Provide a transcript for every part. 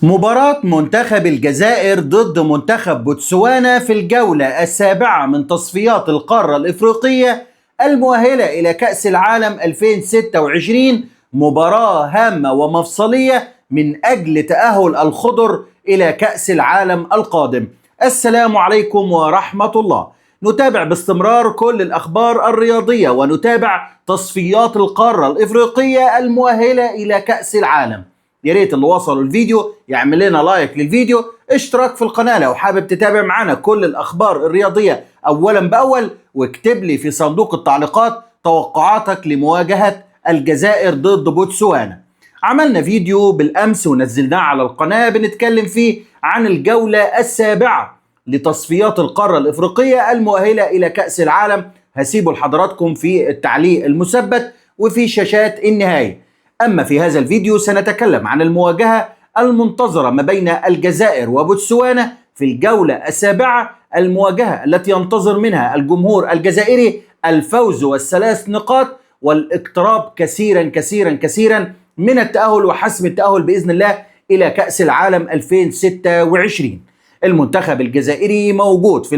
مباراة منتخب الجزائر ضد منتخب بوتسوانا في الجولة السابعة من تصفيات القارة الإفريقية المؤهلة إلى كأس العالم 2026. مباراة هامة ومفصلية من أجل تأهل الخضر إلى كأس العالم القادم. السلام عليكم ورحمة الله. نتابع باستمرار كل الأخبار الرياضية ونتابع تصفيات القارة الإفريقية المؤهلة إلى كأس العالم. يا ريت اللي وصلوا الفيديو يعمل لنا لايك للفيديو، اشتراك في القناة لو حابب تتابع معنا كل الأخبار الرياضية أولا بأول، واكتب لي في صندوق التعليقات توقعاتك لمواجهة الجزائر ضد بوتسوانا. عملنا فيديو بالأمس ونزلناه على القناة بنتكلم فيه عن الجولة السابعة لتصفيات القارة الإفريقية المؤهلة إلى كأس العالم. هسيبه لحضراتكم في التعليق المثبت وفي شاشات النهاية. أما في هذا الفيديو سنتكلم عن المواجهة المنتظرة ما بين الجزائر وبوتسوانا في الجولة السابعة، المواجهة التي ينتظر منها الجمهور الجزائري الفوز والثلاث نقاط والاقتراب كثيرا كثيرا كثيرا من التأهل وحسم التأهل بإذن الله إلى كأس العالم 2026. المنتخب الجزائري موجود في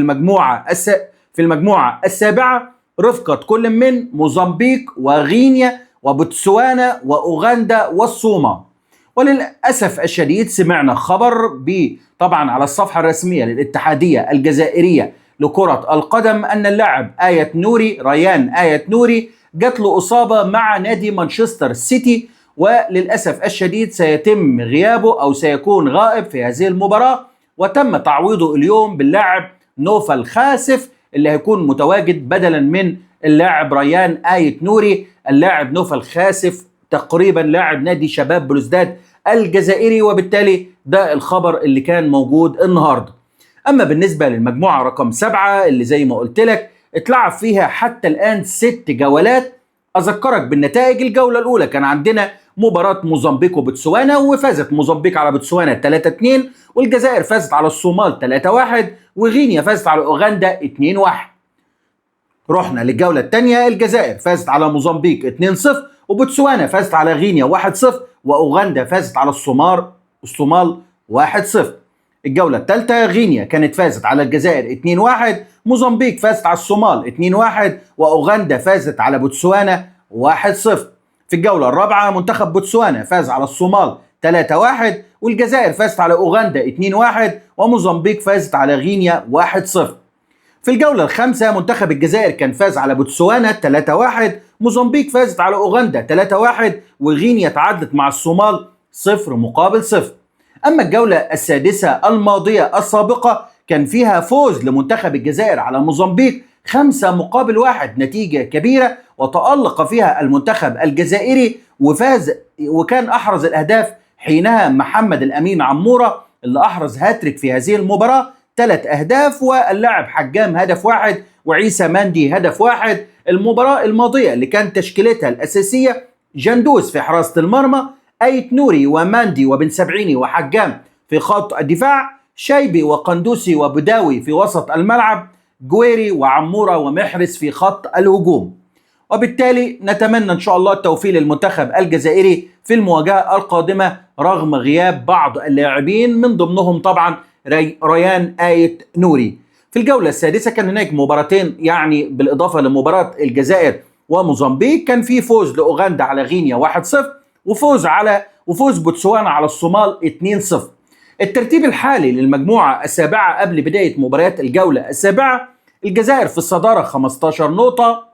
المجموعة السابعة رفقة كل من موزمبيق وغينيا وبوتسوانا وأوغندا والصومال. وللأسف الشديد سمعنا خبر طبعا على الصفحة الرسمية للاتحادية الجزائرية لكرة القدم أن اللاعب ريان آية نوري جات له إصابة مع نادي مانشستر سيتي، وللأسف الشديد سيتم غيابه أو سيكون غائب في هذه المباراة، وتم تعويضه اليوم باللاعب نوفل خاسف اللي هيكون متواجد بدلا من اللاعب ريان آية نوري. اللاعب نوفل خاسف تقريبا لاعب نادي شباب بلوزداد الجزائري، وبالتالي ده الخبر اللي كان موجود النهارده. اما بالنسبه للمجموعه رقم 7 اللي زي ما قلت لك اتلعب فيها حتى الان 6 جولات. اذكرك بالنتائج. الجوله الاولى كان عندنا مباراه موزمبيق وبوتسوانا، وفازت موزمبيق على بوتسوانا 3-2، والجزائر فازت على الصومال 3-1، وغينيا فازت على اوغندا 2-1. رحنا للجولة الثانية، الجزائر فازت على موزمبيق 2-0، وبوتسوانا فازت على غينيا 1-0، وأوغندا فازت على الصومال 1-0. الجولة الثالثة غينيا كانت فازت على الجزائر 2-1، موزمبيق فازت على الصومال 2-1، وأوغندا فازت على بوتسوانا 1-0. في الجولة الرابعة منتخب بوتسوانا فاز على الصومال 3-1، والجزائر فازت على أوغندا 2-1، وموزمبيق فازت على غينيا 1-0. في الجولة الخامسة منتخب الجزائر كان فاز على بوتسوانا 3-1، موزمبيق فازت على أوغندا 3-1، وغينيا تعادلت مع الصومال 0-0. أما الجولة السادسة الماضية السابقة كان فيها فوز لمنتخب الجزائر على موزمبيق 5-1، نتيجة كبيرة وتألق فيها المنتخب الجزائري وفاز، وكان أحرز الأهداف حينها محمد الأمين عمورة اللي أحرز هاتريك في هذه المباراة 3 أهداف، واللاعب حجام هدف 1، وعيسى ماندي هدف 1. المباراة الماضية اللي كان تشكيلتها الأساسية جندوس في حراسة المرمى، آية نوري وماندي وبن سبعيني وحجام في خط الدفاع، شيبي وقندوسي وبداوي في وسط الملعب، جويري وعمورة ومحرز في خط الهجوم. وبالتالي نتمنى إن شاء الله التوفيق للمنتخب الجزائري في المواجهة القادمة رغم غياب بعض اللاعبين من ضمنهم طبعا ريان آية نوري. في الجولة السادسة كان هناك مباراتين، يعني بالإضافة لمباراة الجزائر وموزمبيق كان في فوز لأوغندا على غينيا 1-0، وفوز بوتسوانا على الصومال 2-0. الترتيب الحالي للمجموعة السابعة قبل بداية مباريات الجولة السابعة: الجزائر في الصدارة 15 نقطة،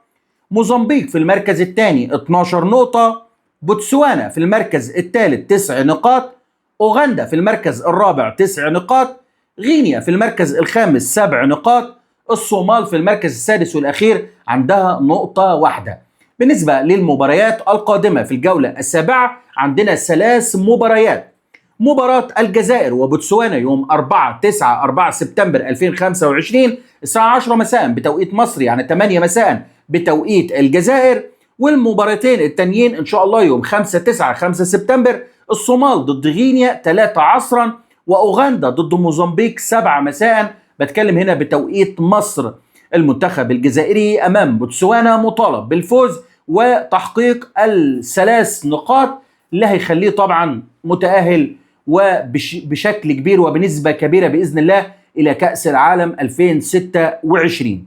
موزمبيق في المركز الثاني 12 نقطة، بوتسوانا في المركز الثالث 9 نقاط، أوغندا في المركز الرابع 9 نقاط، غينيا في المركز الخامس 7 نقاط، الصومال في المركز السادس والأخير عندها نقطة واحدة. بالنسبة للمباريات القادمة في الجولة السابعة عندنا 3 مباريات: مباراة الجزائر وبوتسوانا يوم 4 سبتمبر 2025 الساعة 10 مساء بتوقيت مصر، يعني 8 مساء بتوقيت الجزائر. والمباراتين التانيين إن شاء الله يوم 5 سبتمبر الصومال ضد غينيا 3 عصرا، وأوغندا ضد موزمبيق 7 مساء، بتكلم هنا بتوقيت مصر. المنتخب الجزائري أمام بوتسوانا مطالب بالفوز وتحقيق ال3 نقاط اللي هيخليه طبعا متأهل وبشكل كبير وبنسبة كبيرة بإذن الله إلى كأس العالم 2026.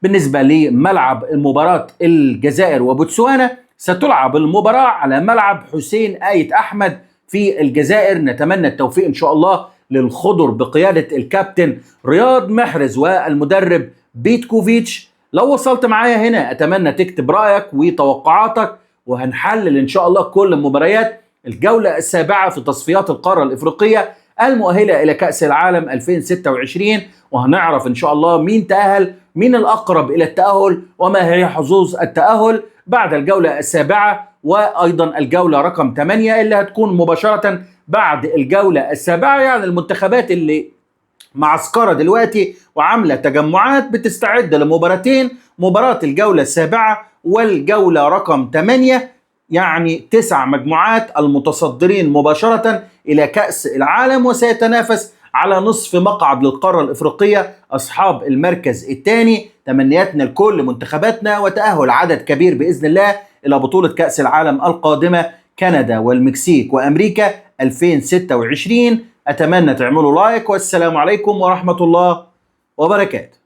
بالنسبة لملعب المباراة الجزائر وبوتسوانا، ستلعب المباراة على ملعب حسين آيت أحمد في الجزائر. نتمنى التوفيق إن شاء الله للخضر بقيادة الكابتن رياض محرز والمدرب بيتكوفيتش. لو وصلت معايا هنا أتمنى تكتب رأيك وتوقعاتك، وهنحلل إن شاء الله كل مباريات الجولة السابعة في تصفيات القارة الإفريقية المؤهلة إلى كأس العالم 2026، وهنعرف إن شاء الله مين تأهل، مين الأقرب إلى التأهل، وما هي حظوظ التأهل بعد الجولة السابعة، وأيضا الجولة رقم 8 اللي هتكون مباشرة بعد الجولة السابعة. يعني المنتخبات اللي معسكرة دلوقتي وعاملة تجمعات بتستعد لمباراتين، مباراة الجولة السابعة والجولة رقم 8، يعني 9 مجموعات المتصدرين مباشرة إلى كأس العالم، وسيتنافس على نصف مقعد للقارة الإفريقية أصحاب المركز الثاني. تمنياتنا لكل منتخباتنا وتأهل عدد كبير بإذن الله إلى بطولة كأس العالم القادمة، كندا والمكسيك وأمريكا 2026. أتمنى تعملوا لايك، والسلام عليكم ورحمة الله وبركاته.